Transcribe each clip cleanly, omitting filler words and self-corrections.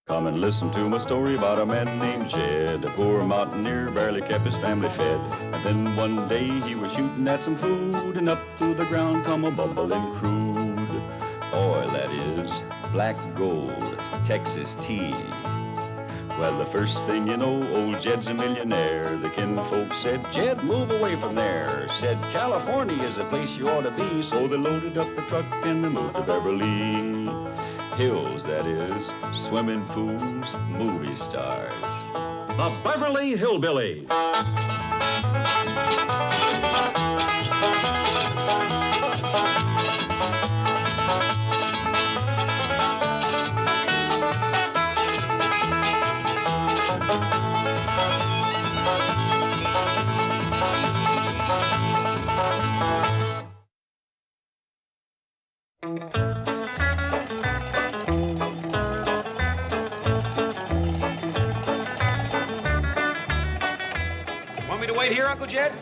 Come and listen to my story about a man named Jed. A poor mountaineer barely kept his family fed. And then one day he was shooting at some food, and up through the ground come a bubbling crude oil, that is, black gold, Texas tea. Well, the first thing you know, old Jed's a millionaire. The kinfolk said, Jed, move away from there. Said, California is the place you ought to be. So they loaded up the truck and they moved to Beverly Hills, that is, swimming pools, movie stars. The Beverly Hillbillies. Wait here, Uncle Jed?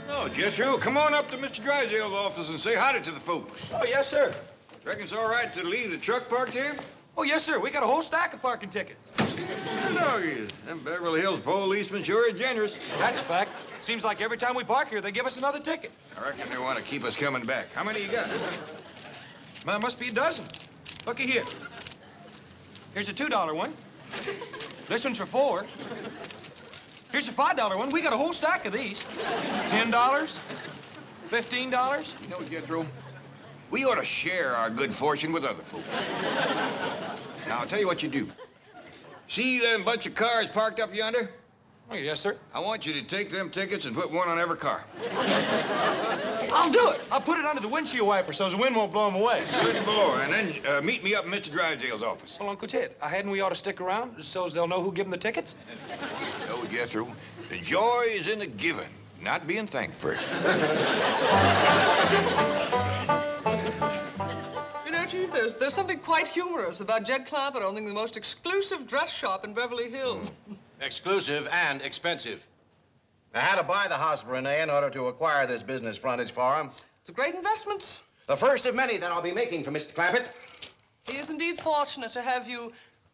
No, Jethro, come on up to Mr. Drysdale's office and say hi to the folks. Oh, yes, sir. Reckon it's all right to leave the truck parked here? Oh, yes, sir. We got a whole stack of parking tickets. The dog is. Them Beverly Hills policemen sure are generous. That's a fact. Seems like every time we park here, they give us another ticket. I reckon they want to keep us coming back. How many you got? Well, must be a dozen. Looky here. Here's a $2 one. This one's for $4. Here's a $5 one. We got a whole stack of these. $10, $15. You know, Jethro, we ought to share our good fortune with other folks. Now, I'll tell you what you do. See them bunch of cars parked up yonder? Oh, yes, sir. I want you to take them tickets and put one on every car. I'll do it. I'll put it under the windshield wiper so the wind won't blow them away. Good boy. And then meet me up in Mr. Drysdale's office. Well, Uncle Ted, hadn't we ought to stick around so they'll know who gave them the tickets? No, Jethro. The joy is in the giving, not being thanked for it. You know, Chief, there's something quite humorous about Jed Clampett owning the most exclusive dress shop in Beverly Hills. Exclusive and expensive. I had to buy the house for Renee in order to acquire this business frontage for him. It's a great investment. The first of many that I'll be making for Mr. Clampett. He is indeed fortunate to have you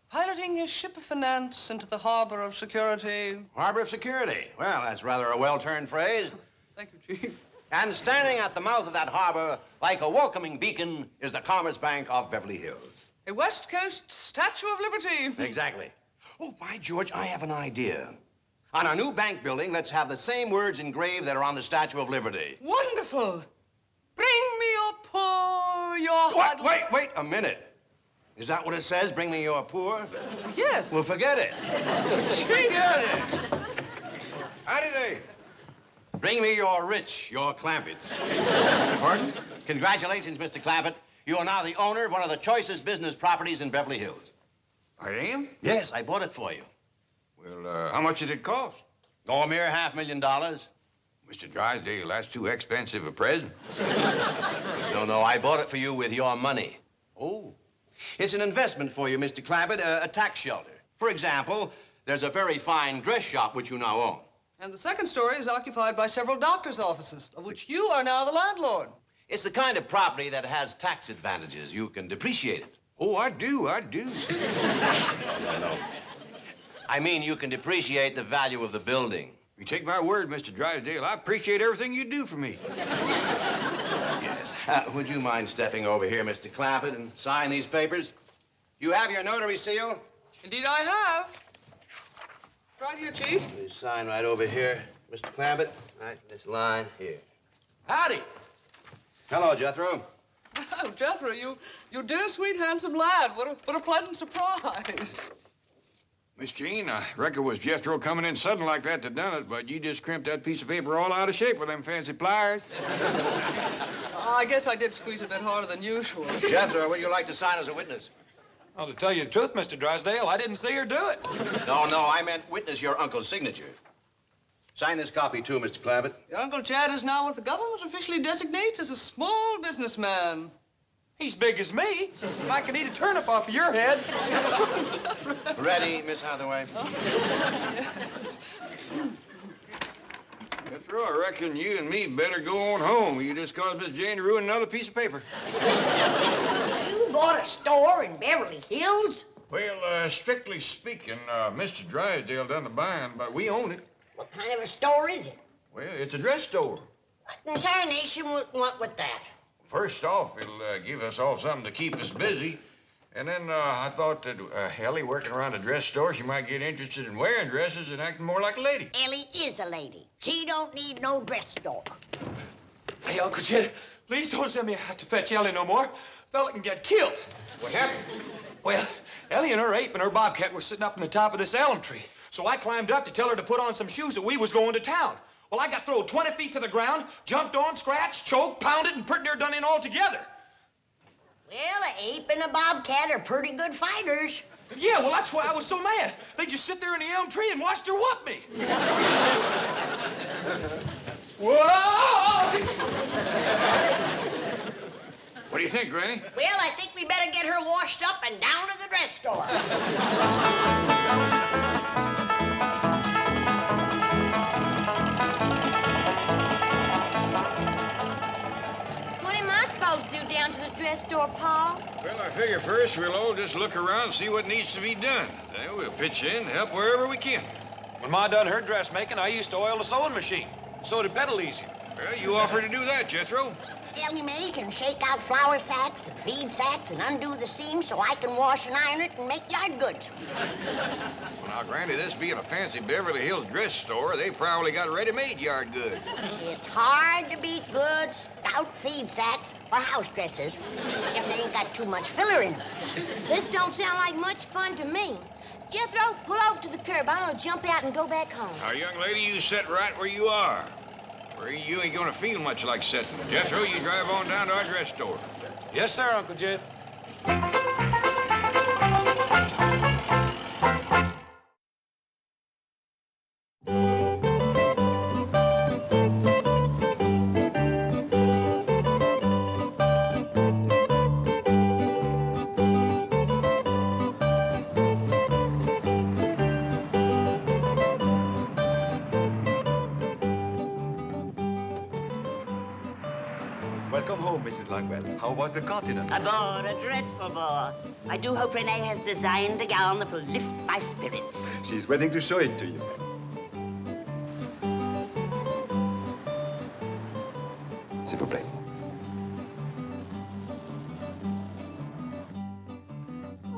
piloting his ship of finance into the harbor of security. Harbor of security. Well, that's rather a well-turned phrase. Thank you, Chief. And standing at the mouth of that harbor, like a welcoming beacon, is the Commerce Bank of Beverly Hills. A West Coast Statue of Liberty. Exactly. Oh, by George, I have an idea. On our new bank building, let's have the same words engraved that are on the Statue of Liberty. Wonderful. Bring me your poor, your hard... What? Wait a minute. Is that what it says, bring me your poor? Yes. Well, forget it. Forget it. Howdy there. Bring me your rich, your Clampetts. Pardon? Congratulations, Mr. Clampett. You are now the owner of one of the choicest business properties in Beverly Hills. I am? Yes, I bought it for you. Well, how much did it cost? Oh, a mere $500,000. Mr. Drysdale, that's too expensive a present. No, I bought it for you with your money. Oh. It's an investment for you, Mr. Clampett, a tax shelter. For example, there's a very fine dress shop which you now own. And the second story is occupied by several doctor's offices, of which you are now the landlord. It's the kind of property that has tax advantages. You can depreciate it. Oh, I do. No. I mean, you can depreciate the value of the building. You take my word, Mr. Drysdale, I appreciate everything you do for me. Yes. Would you mind stepping over here, Mr. Clampett, and sign these papers? You have your notary seal? Indeed, I have. Right here, Chief. You sign right over here, Mr. Clampett. Right, this line here. Howdy. Hello, Jethro. Oh, Jethro, you dear, sweet, handsome lad. What a pleasant surprise. Miss Jean, I reckon it was Jethro coming in sudden like that that done it, but you just crimped that piece of paper all out of shape with them fancy pliers. I guess I did squeeze a bit harder than usual. Jethro, would you like to sign as a witness? Well, to tell you the truth, Mr. Drysdale, I didn't see her do it. No, I meant witness your uncle's signature. Sign this copy, too, Mr. Clampett. Your Uncle Chad is now what the government officially designates as a small businessman. He's big as me. I could eat a turnip off of your head. Ready, Miss Hathaway? Yes. Jethro, I reckon you and me better go on home. You just caused Miss Jane to ruin another piece of paper. You bought a store in Beverly Hills? Well, strictly speaking, Mr. Drysdale done the buying, but we own it. What kind of a store is it? Well, it's a dress store. What in tarnation would want with that? First off, it'll give us all something to keep us busy. And then I thought that Ellie working around a dress store, she might get interested in wearing dresses and acting more like a lady. Ellie is a lady. She don't need no dress store. Hey, Uncle Jed, please don't send me out to fetch Ellie no more. Fella can get killed. What happened? Well, Ellie and her ape and her bobcat were sitting up in the top of this elm tree. So I climbed up to tell her to put on some shoes that we was going to town. Well, I got thrown 20 feet to the ground, jumped on, scratched, choked, pounded, and pretty near done in all together. Well, an ape and a bobcat are pretty good fighters. Yeah, well, that's why I was so mad. They just sit there in the elm tree and watched her whoop me. Whoa! What do you think, Rennie? Well, I think we better get her washed up and down to the dress store. What am I supposed to do down to the dress store, Pa? Well, I figure first we'll all just look around and see what needs to be done. Then we'll pitch in, help wherever we can. When Ma done her dressmaking, I used to oil the sewing machine. So did Petalisi. Well, you offered to do that, Jethro. Ellie Mae can shake out flour sacks and feed sacks and undo the seams so I can wash and iron it and make yard goods. Well, now, granted, this being a fancy Beverly Hills dress store, they probably got ready-made yard goods. It's hard to beat good, stout feed sacks for house dresses if they ain't got too much filler in them. This don't sound like much fun to me. Jethro, pull over to the curb. I'm gonna jump out and go back home. Now, young lady, you sit right where you are. Or you ain't gonna feel much like sitting. Jethro, you drive on down to our dress store. Yes, sir, Uncle Jed. Welcome home, Mrs. Langwell. How was the continent? A bore, a dreadful bore. I do hope Renee has designed a gown that will lift my spirits. She's waiting to show it to you. S'il vous plaît.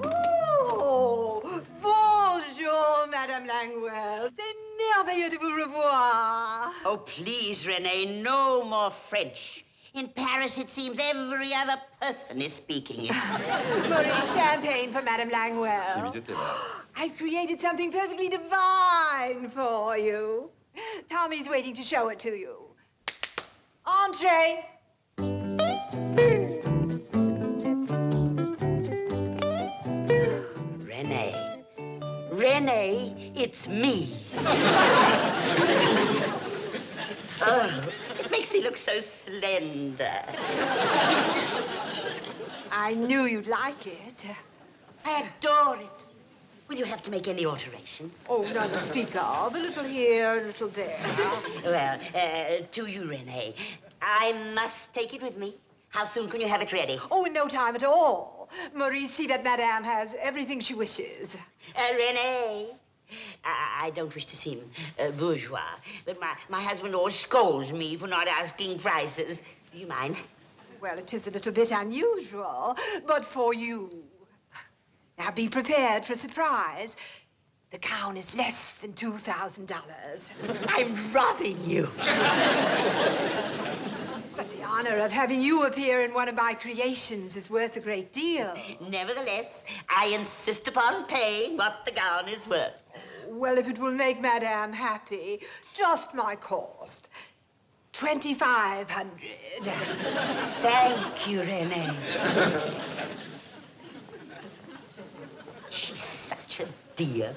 Oh, bonjour, Madame Langwell. C'est merveilleux de vous revoir. Oh, please, Renee, no more French. In Paris, it seems every other person is speaking it. Maurice champagne for Madame Langwell. Immediately. I've created something perfectly divine for you. Tommy's waiting to show it to you. Entree. Renee. Renee, it's me. Oh, it makes me look so slender. I knew you'd like it. I adore it. Will you have to make any alterations? Oh, none to speak of. A little here, a little there. Well, to you, Renee, I must take it with me. How soon can you have it ready? Oh, in no time at all. Maurice, see that Madame has everything she wishes. Renee, I don't wish to seem bourgeois, but my husband always scolds me for not asking prices. Do you mind? Well, it is a little bit unusual, but for you. Now, be prepared for a surprise. The gown is less than $2,000. I'm robbing you. But the honor of having you appear in one of my creations is worth a great deal. Nevertheless, I insist upon paying what the gown is worth. Well, if it will make Madame happy, just my cost. $2,500. Thank you, Renee. She's such a dear.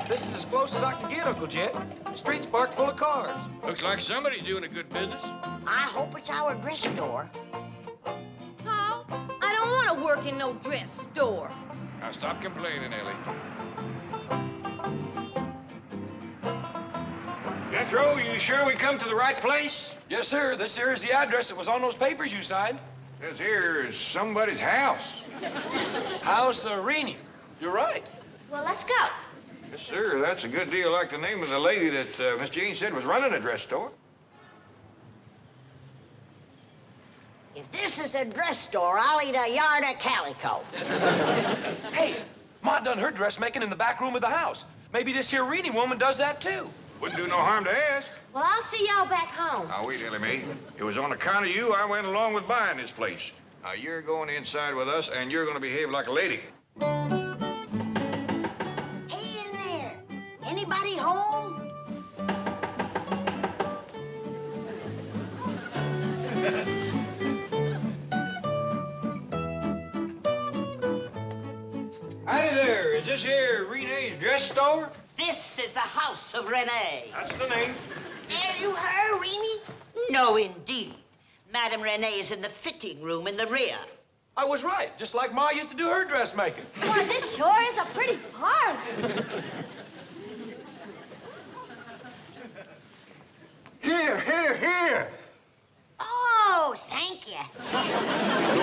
This is as close as I can get, Uncle Jed. The street's parked full of cars. Looks like somebody's doing a good business. I hope it's our dress store. Pa, I don't want to work in no dress store. Now, stop complaining, Ellie. Jethro, you sure we come to the right place? Yes, sir. This here is the address that was on those papers you signed. This here is somebody's house. House of Renée. You're right. Well, let's go. Yes, sir. That's a good deal like the name of the lady that Miss Jane said was running a dress store. If this is a dress store, I'll eat a yard of calico. Hey, Ma done her dressmaking in the back room of the house. Maybe this here Renée woman does that, too. Wouldn't do no harm to ask. Well, I'll see y'all back home. Now, wait, Ellie Mae. It was on account of you I went along with buying this place. Now, you're going inside with us, and you're going to behave like a lady. Hey, in there. Anybody home? Howdy there. Is this here Renee's dress store? This is the house of Renee. That's the name. Are you her, Renée? No, indeed. Madame Renee is in the fitting room in the rear. I was right, just like Ma used to do her dressmaking. Boy, this sure is a pretty parlor. Here! Oh, thank you.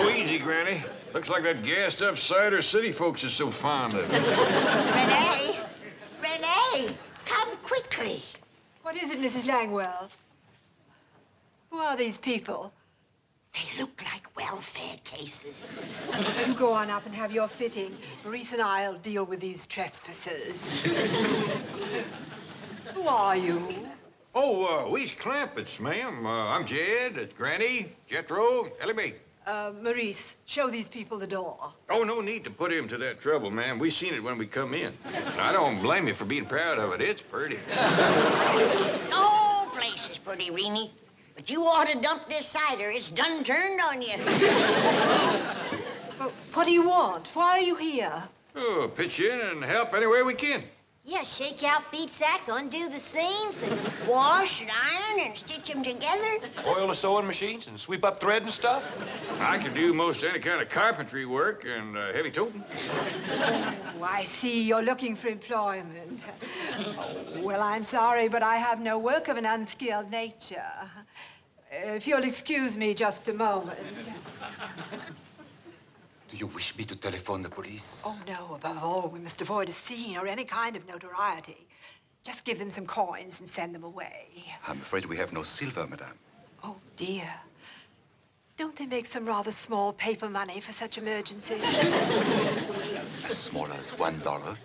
Go easy, Granny. Looks like that gassed-up cider city folks is so fond of. Renee! Renee! Come quickly. What is it, Mrs. Langwell? Who are these people? They look like welfare cases. You go on up and have your fitting. Maurice and I'll deal with these trespassers. Who are you? Oh, we's Clampetts, ma'am. I'm Jed, Granny, Jethro, Ellie Mae. Maurice, show these people the door. Oh, no need to put him to that trouble, ma'am. We seen it when we come in. And I don't blame you for being proud of it. It's pretty. The whole place is pretty, Renée. But you ought to dump this cider. It's done turned on you. Well, what do you want? Why are you here? Oh, pitch in and help any way we can. Yeah, shake out feed sacks, undo the seams, and Wash and iron and stitch them together. Oil the sewing machines and sweep up thread and stuff. I can do most any kind of carpentry work and heavy toting. Oh, I see. You're looking for employment. Oh, well, I'm sorry, but I have no work of an unskilled nature. If you'll excuse me just a moment. Do you wish me to telephone the police? Oh, no. Above all, we must avoid a scene or any kind of notoriety. Just give them some coins and send them away. I'm afraid we have no silver, madame. Oh, dear. Don't they make some rather small paper money for such emergencies? As small as $1.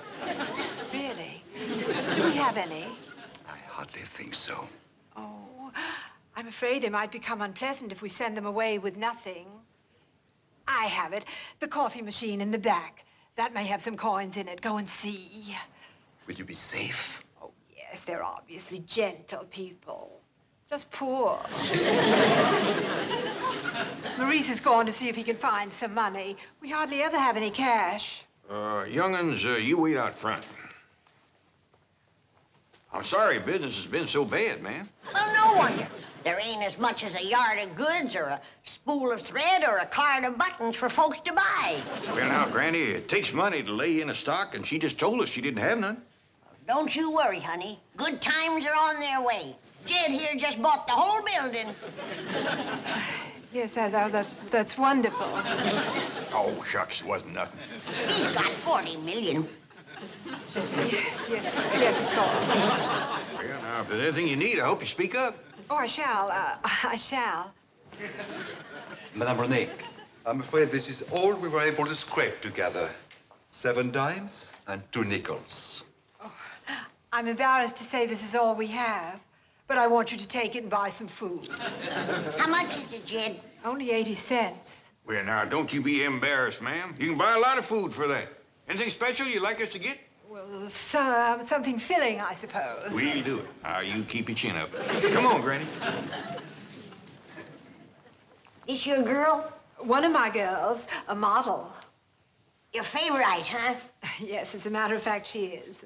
Really? Do we have any? I hardly think so. Oh, I'm afraid they might become unpleasant if we send them away with nothing. I have it. The coffee machine in the back. That may have some coins in it. Go and see. Will you be safe? Oh, yes, they're obviously gentle people. Just poor. Maurice has gone to see if he can find some money. We hardly ever have any cash. Young'uns, you wait out front. I'm sorry business has been so bad, man. Well, no wonder. There ain't as much as a yard of goods or a spool of thread or a card of buttons for folks to buy. Well, now, Granny, it takes money to lay in a stock, and she just told us she didn't have none. Don't you worry, honey. Good times are on their way. Jed here just bought the whole building. Yes, that's wonderful. Oh, shucks, wasn't nothing. He's got 40 million. Yes, of course. Well, now, if there's anything you need, I hope you speak up. Oh, I shall. Madame Renee, I'm afraid this is all we were able to scrape together. 7 dimes and 2 nickels. Oh, I'm embarrassed to say this is all we have, but I want you to take it and buy some food. How much is it, Jed? Only 80 cents. Well, now, don't you be embarrassed, ma'am. You can buy a lot of food for that. Anything special you'd like us to get? Well, something filling, I suppose. We'll do it. Now, you keep your chin up. Come on, Granny. This your girl? One of my girls, a model. Your favorite, huh? Yes, as a matter of fact, she is.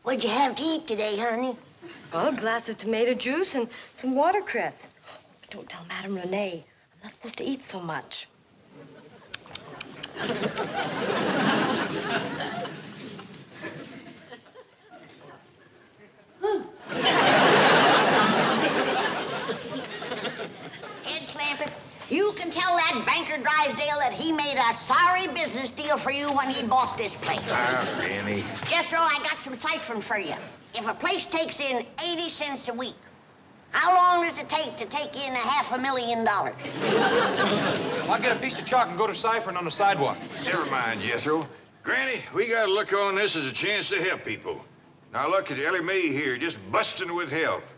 What'd you have to eat today, honey? Oh, a glass of tomato juice and some watercress. But don't tell Madame Renee. I'm not supposed to eat so much. You can tell that banker Drysdale that he made a sorry business deal for you when he bought this place. Ah, Rennie. Jethro, I got some ciphering for you. If a place takes in 80 cents a week, how long does it take to take in $500,000? I'll get a piece of chalk and go to ciphering on the sidewalk. Never mind, Jethro. Granny, we gotta look on this as a chance to help people. Now look at Ellie Mae here, just busting with health.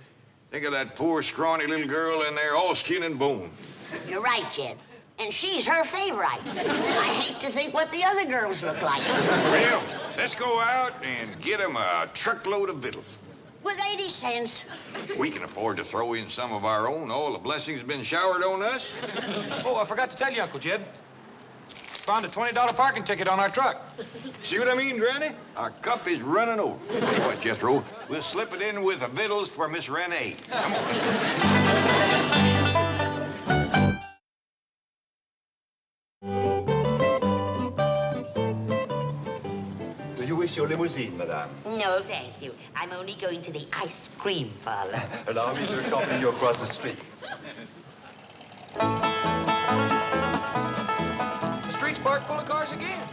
Think of that poor, scrawny little girl in there, all skin and bone. You're right, Jed. And she's her favorite. I hate to think what the other girls look like. Well, let's go out and get 'em a truckload of victuals. With 80 cents. We can afford to throw in some of our own. All the blessings have been showered on us. Oh, I forgot to tell you, Uncle Jed. Found a $20 parking ticket on our truck. See what I mean, Granny? Our cup is running over. Tell you what, Jethro, we'll slip it in with the victuals for Miss Renee. Come on, let's go. Do you wish your limousine, madame? No, thank you. I'm only going to the ice cream parlor. Allow me to accompany you across the street. The street's parked full of cars again.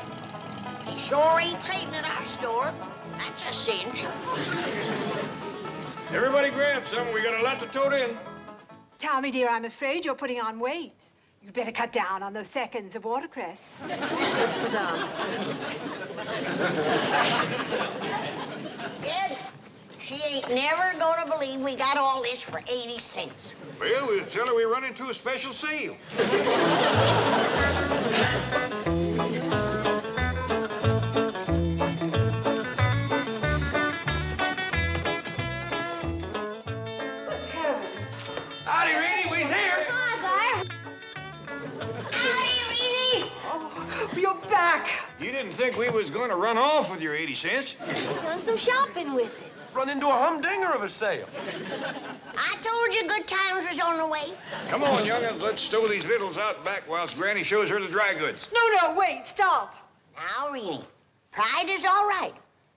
He sure ain't trading at our store. That's a cinch. Everybody grab some. We got a lot to tote in. Tommy, dear, I'm afraid you're putting on weight. You'd better cut down on those seconds of watercress. Yes, madame. Ed, she ain't never gonna believe we got all this for 80 cents. Well, we'll tell her we run into a special sale. Howdy, Renee, we's here. You're back. You didn't think we was going to run off with your 80 cents? Done some shopping with it. Run into a humdinger of a sale. I told you good times was on the way. Come on, young'uns, let's stow these victuals out back whilst Granny shows her the dry goods. No, wait, stop. Now, Renee, pride is all right,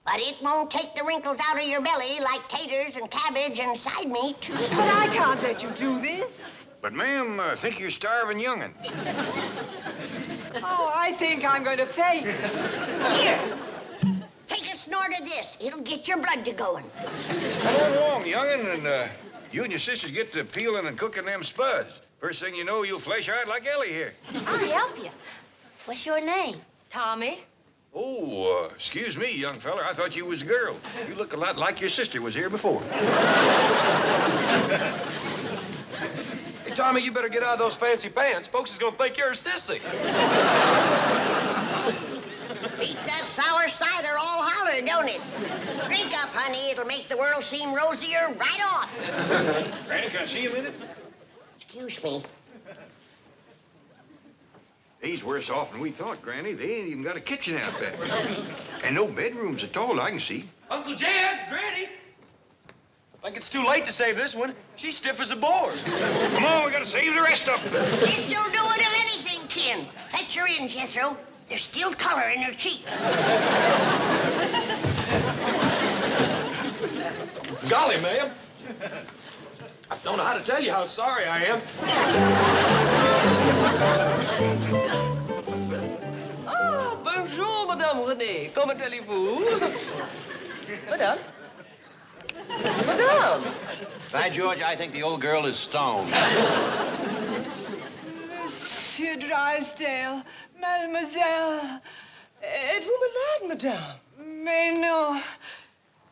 but it won't take the wrinkles out of your belly like taters and cabbage and side meat. But I can't let you do this. But, ma'am, I think you're starving young'uns. Oh, I think I'm going to faint. Here, take a snort of this. It'll get your blood to going. Come on along, young'un, and you and your sisters get to peeling and cooking them spuds. First thing you know, you'll flesh out like Ellie here. I'll help you. What's your name? Tommy? Oh, excuse me, young fella. I thought you was a girl. You look a lot like your sister was here before. Hey, Tommy, you better get out of those fancy pants. Folks is gonna think you're a sissy. Beats that sour cider all holler, don't it? Drink up, honey. It'll make the world seem rosier right off. Granny, can I see you a minute? Excuse me. They's worse off than we thought, Granny. They ain't even got a kitchen out back. And no bedrooms at all, I can see. Uncle Jed, Granny. I think it's too late to save this one. She's stiff as a board. Come on, we gotta save the rest of them. This'll do it if anything, Ken. Fetch her in, Jethro. There's still color in her cheeks. Golly, ma'am. I don't know how to tell you how sorry I am. Ah, bonjour, Madame Renee. Comment allez-vous? Madame? Madame! By George, I think the old girl is stoned. Monsieur Drysdale, mademoiselle. Êtes-vous malade, Madame? Mais non.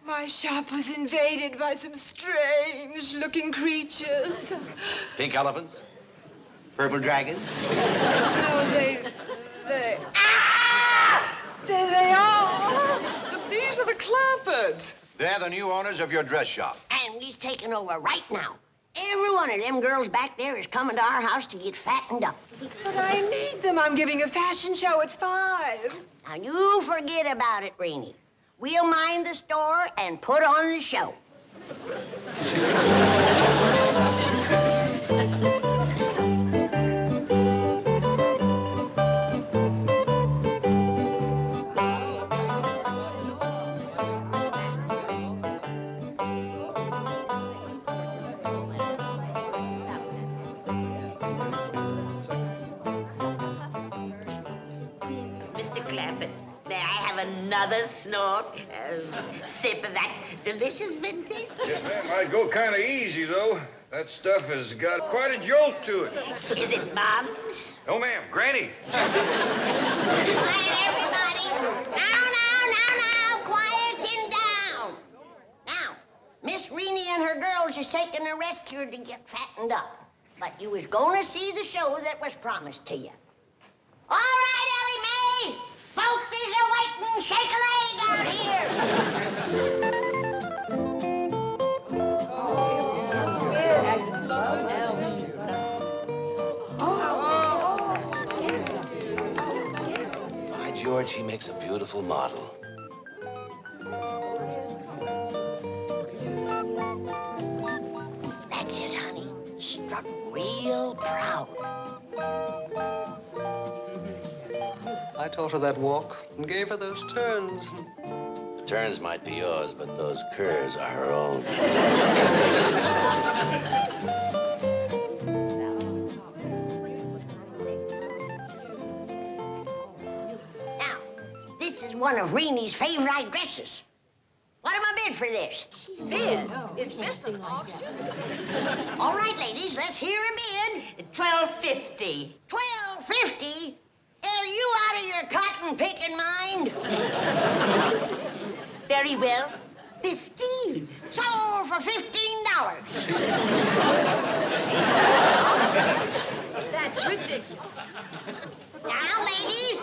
My shop was invaded by some strange-looking creatures. Pink elephants? Purple dragons? No, they... Ah! There they are! But these are the Clampetts. They're the new owners of your dress shop. And we's taking over right now. Every one of them girls back there is coming to our house to get fattened up. But I need them. I'm giving a fashion show at 5. Now, you forget about it, Renee. We'll mind the store and put on the show. Clampett. May I have another snort? Sip of that delicious vintage? Yes, ma'am. I'd go kind of easy, though. That stuff has got quite a jolt to it. Is it Mom's? No, ma'am. Granny. Quiet, everybody. Now. Quieting down. Now, Miss Renee and her girls is taking a rest cure to get fattened up. But you was going to see the show that was promised to you. All right, Ellie Mae. Folks is a-waiting. Shake a leg out here. By George, she makes a beautiful model. That's it, honey. Strut real proud. I taught her that walk and gave her those turns. The turns might be yours, but those curves are her own. Now, this is one of Renee's favorite dresses. What am I bid for this? Bid? Is this an auction? All right, ladies, let's hear a bid. $12.50. $12.50? Are you out of your cotton picking mind? Very well. 15. Sold for $15. That's ridiculous. Now, ladies,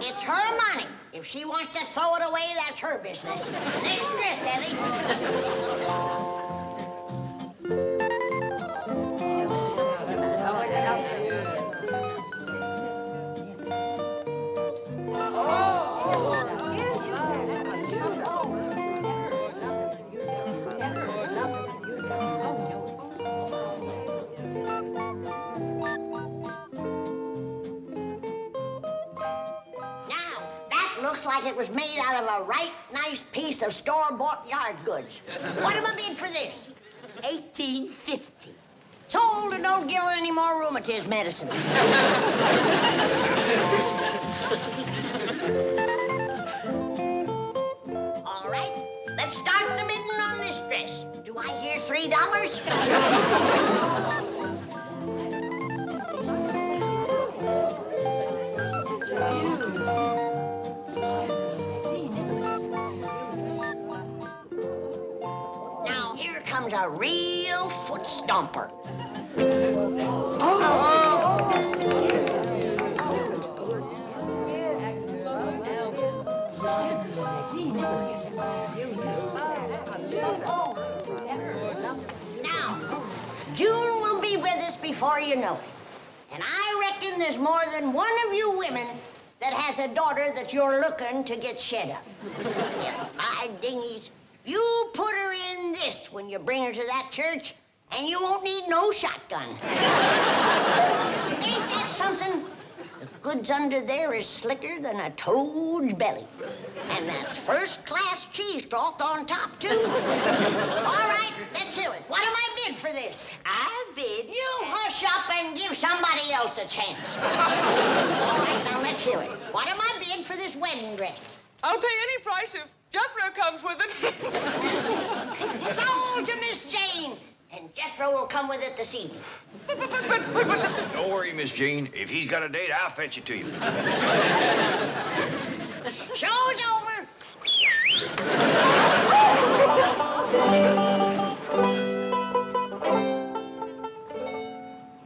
it's her money. If she wants to throw it away, that's her business. Next dress, Ellie. Looks like it was made out of a right nice piece of store-bought yard goods. What am I bid for this? $18.50. Sold and don't give her any more rheumatism medicine. All right, let's start the bidding on this dress. Do I hear $3? Comes a real foot stomper. Now, June will be with us before you know it. And I reckon there's more than one of you women that has a daughter that you're looking to get shed up. My dingies. You put her in this when you bring her to that church, and you won't need no shotgun. Ain't that something? The goods under there is slicker than a toad's belly. And that's first-class cheesecloth on top, too. All right, let's hear it. What am I bid for this? I bid. You hush up and give somebody else a chance. All right, now let's hear it. What am I bid for this wedding dress? I'll pay any price if Jethro comes with it. Sold to Miss Jane. And Jethro will come with it this evening. Don't worry, Miss Jane. If he's got a date, I'll fetch it to you. Show's over.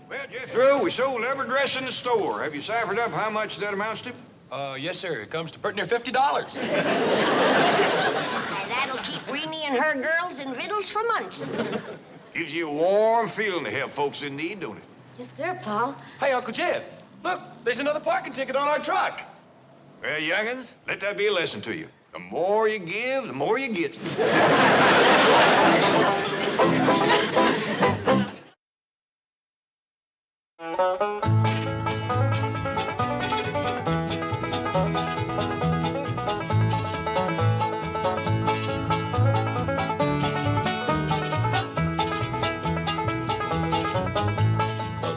Well, Jethro, we sold every dress in the store. Have you ciphered up how much that amounts to? Yes, sir. It comes to pretty near $50. Why, that'll keep Renee and her girls in victuals for months. Gives you a warm feeling to help folks in need, don't it? Yes, sir, Pa. Hey, Uncle Jed, look, there's another parking ticket on our truck. Well, young'uns, let that be a lesson to you. The more you give, the more you get.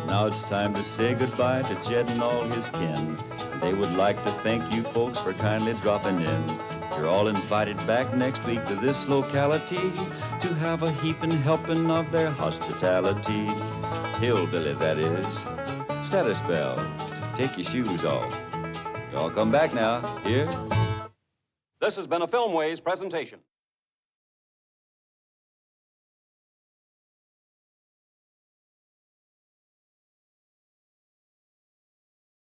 Now it's time to say goodbye to Jed and all his kin. And they would like to thank you folks for kindly dropping in. You're all invited back next week to this locality to have a heaping helping of their hospitality. Hillbilly, that is. Set a spell. Take your shoes off. Y'all come back now. Here. This has been a Filmways presentation.